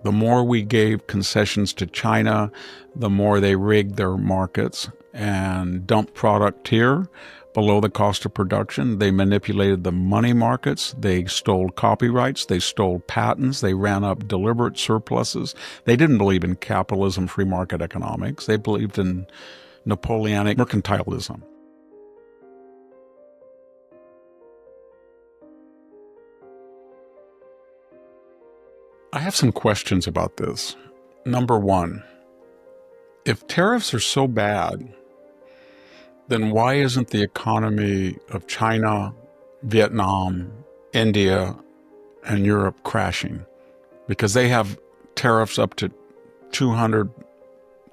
The more we gave concessions to China, the more they rigged their markets and dumped product here below the cost of production. They manipulated the money markets. They stole copyrights. They stole patents. They ran up deliberate surpluses. They didn't believe in capitalism, free market economics. They believed in Napoleonic mercantilism. I have some questions about this. Number one, if tariffs are so bad, then why isn't the economy of China, Vietnam, India, and Europe crashing? Because they have tariffs up to 200,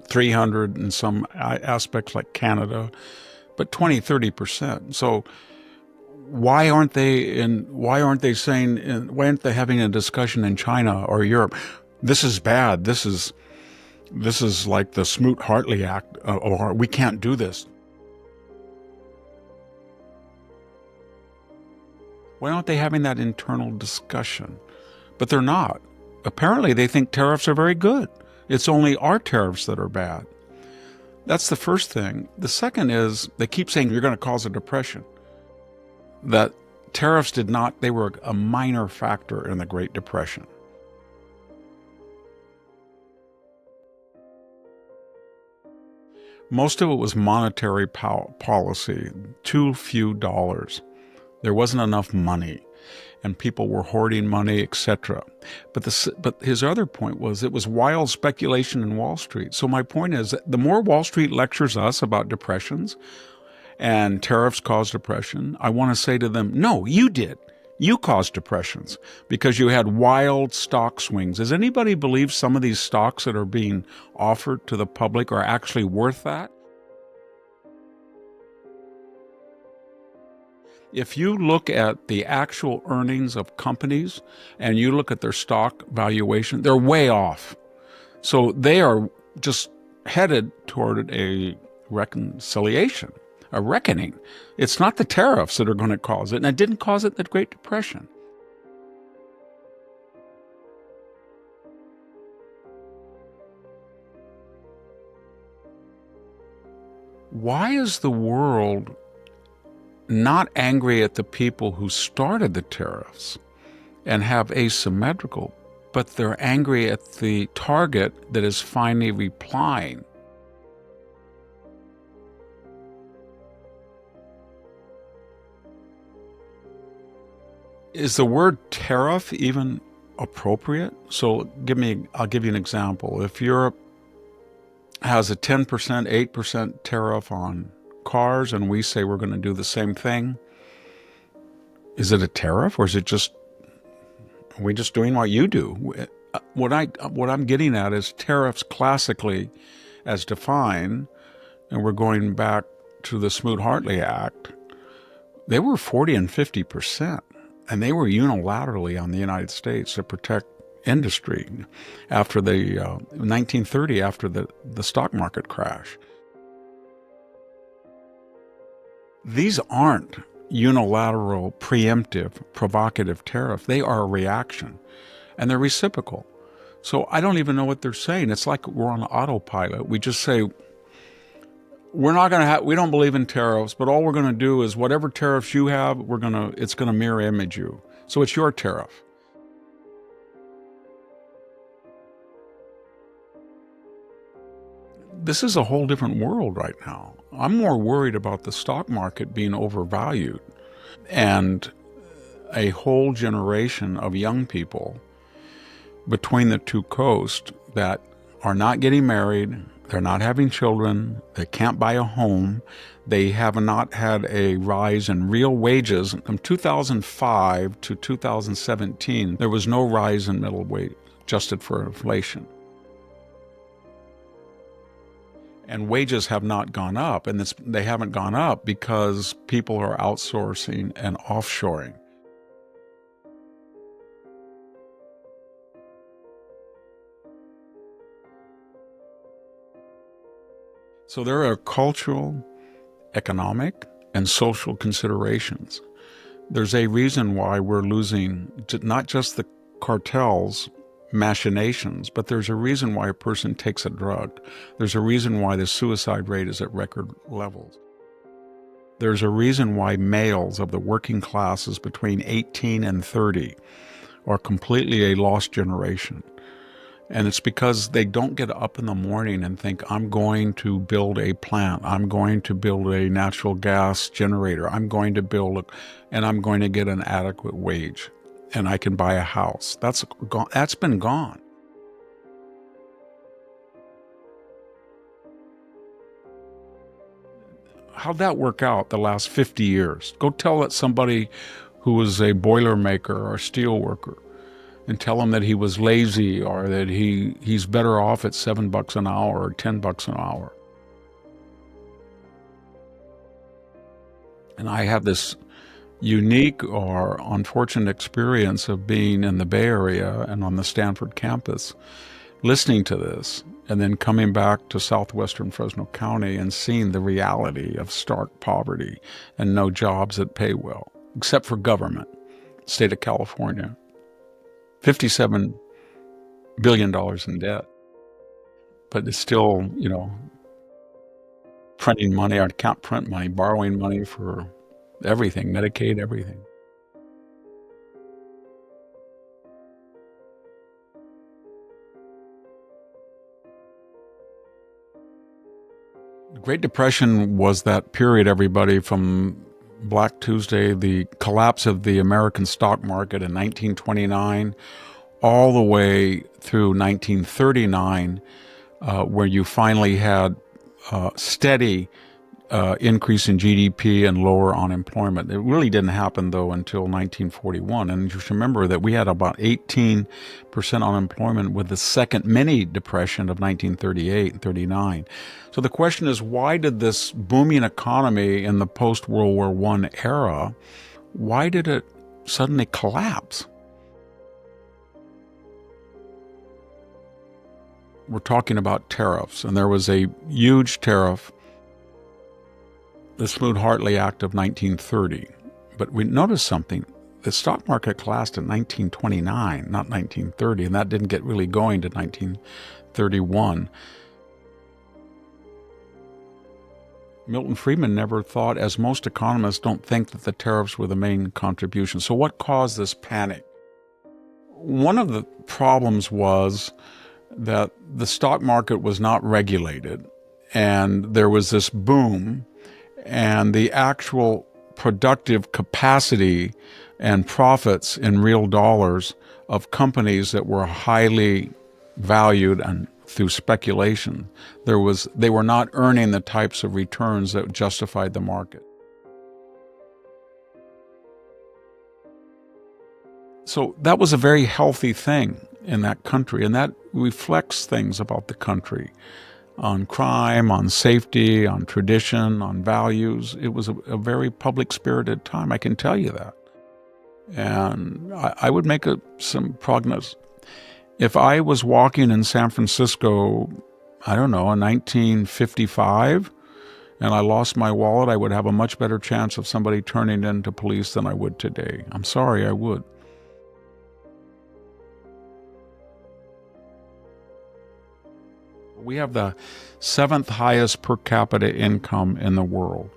300 in some aspects like Canada, but 20, 30%. So why aren't they having a discussion in China or Europe? This is bad. This is like the Smoot-Hartley Act, or we can't do this. Why aren't they having that internal discussion? But they're not. Apparently, they think tariffs are very good. It's only our tariffs that are bad. That's the first thing. The second is they keep saying you're going to cause a depression. That tariffs they were a minor factor in the Great Depression. Most of it was monetary policy, too few dollars. There wasn't enough money, and people were hoarding money, etc. But his other point was it was wild speculation in Wall Street. So my point is that the more Wall Street lectures us about depressions and tariffs cause depression, I want to say to them, no, you did. You caused depressions because you had wild stock swings. Does anybody believe some of these stocks that are being offered to the public are actually worth that? If you look at the actual earnings of companies and you look at their stock valuation, they're way off. So they are just headed toward a reconciliation, a reckoning. It's not the tariffs that are going to cause it, and it didn't cause it in the Great Depression. Why is the world not angry at the people who started the tariffs and have asymmetrical, but they're angry at the target that is finally replying? Is the word tariff even appropriate? So I'll give you an example. If Europe has a 10%, 8% tariff on cars, and we say we're going to do the same thing, is it a tariff, or is it just, are we just doing what you do? What I'm getting at is tariffs classically as defined, and we're going back to the Smoot-Hartley Act, they were 40 and 50%, and they were unilaterally on the United States to protect industry after the 1930, after the stock market crash. These aren't unilateral, preemptive, provocative tariff. They are a reaction, and they're reciprocal. So I don't even know what they're saying. It's like we're on autopilot. We just say, we don't believe in tariffs, but all we're going to do is whatever tariffs you have, it's going to mirror image you. So it's your tariff. This is a whole different world right now. I'm more worried about the stock market being overvalued and a whole generation of young people between the two coasts that are not getting married, they're not having children, they can't buy a home, they have not had a rise in real wages. From 2005 to 2017, there was no rise in middle wage adjusted for inflation. And wages have not gone up, and they haven't gone up because people are outsourcing and offshoring. So there are cultural, economic, and social considerations. There's a reason why we're losing not just the cartels machinations, but there's a reason why a person takes a drug. There's a reason why the suicide rate is at record levels. There's a reason why males of the working classes between 18 and 30 are completely a lost generation. And it's because they don't get up in the morning and think, I'm going to build a plant, I'm going to build a natural gas generator, I'm going to build and I'm going to get an adequate wage, and I can buy a house. That's gone. That's been gone. How'd that work out the last 50 years? Go tell it somebody who was a boiler maker or a steel worker, and tell him that he was lazy, or that he's better off at $7 an hour or $10 an hour. And I have this unique or unfortunate experience of being in the Bay Area and on the Stanford campus, listening to this, and then coming back to southwestern Fresno County and seeing the reality of stark poverty and no jobs that pay well, except for government. State of California, $57 billion in debt, but it's still, printing money. I can't print money, borrowing money for everything, Medicaid, everything. The Great Depression was that period, everybody, from Black Tuesday, the collapse of the American stock market in 1929, all the way through 1939, where you finally had steady increase in GDP and lower unemployment. It really didn't happen, though, until 1941. And you should remember that we had about 18% unemployment with the second mini depression of 1938 and 39. So the question is, why did this booming economy in the post-World War I era, why did it suddenly collapse? We're talking about tariffs, and there was a huge tariff, the Smoot-Hartley Act of 1930. But we noticed something. The stock market collapsed in 1929, not 1930, and that didn't get really going to 1931. Milton Friedman never thought, as most economists don't think, that the tariffs were the main contribution. So what caused this panic? One of the problems was that the stock market was not regulated, and there was this boom, and the actual productive capacity and profits in real dollars of companies that were highly valued and through speculation, they were not earning the types of returns that justified the market. So that was a very healthy thing in that country, and that reflects things about the country, on crime, on safety, on tradition, on values. It was a very public-spirited time, I can tell you that. And I would make some prognosis. If I was walking in San Francisco, I don't know, in 1955, and I lost my wallet, I would have a much better chance of somebody turning into police than I would today. I'm sorry, I would. We have the 7th highest per capita income in the world,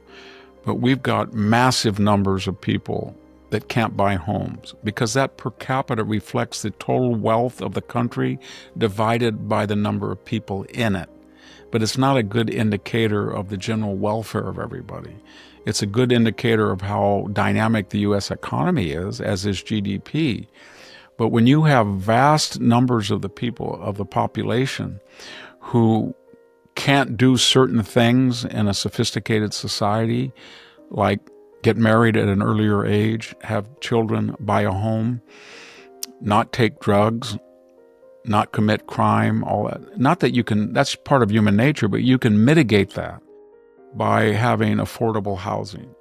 but we've got massive numbers of people that can't buy homes, because that per capita reflects the total wealth of the country divided by the number of people in it. But it's not a good indicator of the general welfare of everybody. It's a good indicator of how dynamic the U.S. economy is, as is GDP. But when you have vast numbers of the people, of the population, who can't do certain things in a sophisticated society, like get married at an earlier age, have children, buy a home, not take drugs, not commit crime, all that. Not that you can, that's part of human nature, but you can mitigate that by having affordable housing.